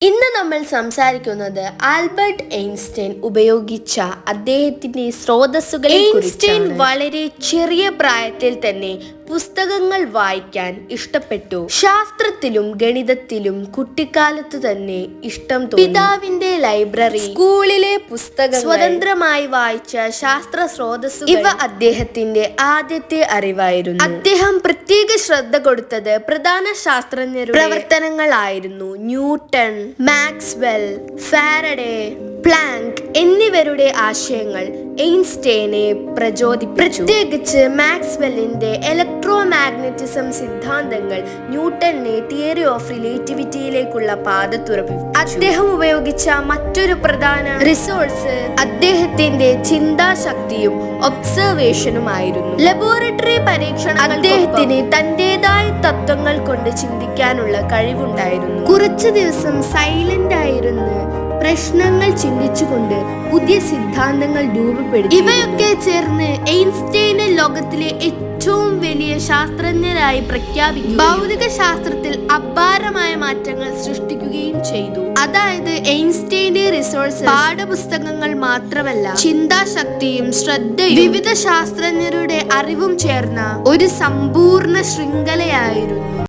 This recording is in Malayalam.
ഇന്ന് നമ്മൾ സംസാരിക്കുന്നത് ആൽബർട്ട് ഐൻസ്റ്റൈൻ ഉപയോഗിച്ച അദ്ദേഹത്തിന്റെ സ്രോതസ്സുകളെ ഐൻസ്റ്റൈൻ വളരെ ചെറിയ പ്രായത്തിൽ തന്നെ പുസ്തകങ്ങൾ വായിക്കാൻ ഇഷ്ടപ്പെട്ടു. ശാസ്ത്രത്തിലും ഗണിതത്തിലും കുട്ടിക്കാലത്ത് തന്നെ ഇഷ്ടം തോന്നി. പിതാവിന്റെ ലൈബ്രറി, സ്കൂളിലെ പുസ്തകങ്ങൾ, സ്വതന്ത്രമായി വായിച്ച ശാസ്ത്ര സ്രോതസ്സുകൾ ഇവ അദ്ദേഹത്തിന്റെ ആദ്യത്തെ അറിവായിരുന്നു. അദ്ദേഹം പ്രത്യേക ശ്രദ്ധ കൊടുത്തത് പ്രധാന ശാസ്ത്രജ്ഞരുടെ പ്രവർത്തനങ്ങളായിരുന്നു. ന്യൂട്ടൺ, മാക്സ്വെൽ, ഫാരഡേ, പ്ലാങ്ക് എന്നിവരുടെ ആശയങ്ങൾ ഐൻസ്റ്റൈനെ പ്രചോദിപ്പിച്ചു. പ്രത്യേകിച്ച് മാക്സ്വെല്ലിന്റെ ഇലക്ട്രോമാഗ്നറ്റിസം സിദ്ധാന്തങ്ങൾ ന്യൂട്ടന്റെ തിയറി ഓഫ് റിലേറ്റിവിറ്റിയിലേക്കുള്ള പാത തുറപ്പിച്ചു. അദ്ദേഹം ഉപയോഗിച്ച മറ്റൊരു പ്രധാന റിസോഴ്സ് അദ്ദേഹത്തിന്റെ ചിന്താശക്തിയും ഒബ്സർവേഷനുമായിരുന്നു. ലബോറട്ടറി പരീക്ഷണം അദ്ദേഹത്തിന് തന്റേതായ തത്വങ്ങൾ കൊണ്ട് ചിന്തിക്കാനുള്ള കഴിവുണ്ടായിരുന്നു. കുറച്ചു ദിവസം സൈലന്റ് ആയിരുന്ന് പ്രശ്നങ്ങൾ ചിന്തിച്ചുകൊണ്ട് പുതിയ സിദ്ധാന്തങ്ങൾ രൂപപ്പെടുത്തി. ഇവയൊക്കെ ചേർന്ന് ഐൻസ്റ്റൈനെ ലോകത്തിലെ ഏറ്റവും വലിയ ശാസ്ത്രജ്ഞരായി പ്രഖ്യാപിക്കുകയും ഭൗതിക ശാസ്ത്രത്തിൽ അപാരമായ മാറ്റങ്ങൾ സൃഷ്ടിക്കുകയും ചെയ്തു. അതായത് ഐൻസ്റ്റൈന്റെ റിസോഴ്സ് പാഠപുസ്തകങ്ങൾ മാത്രമല്ല, ചിന്താശക്തിയും ശ്രദ്ധയും വിവിധ ശാസ്ത്രജ്ഞരുടെ അറിവും ചേർന്ന ഒരു സമ്പൂർണ്ണ ശൃംഖലയായിരുന്നു.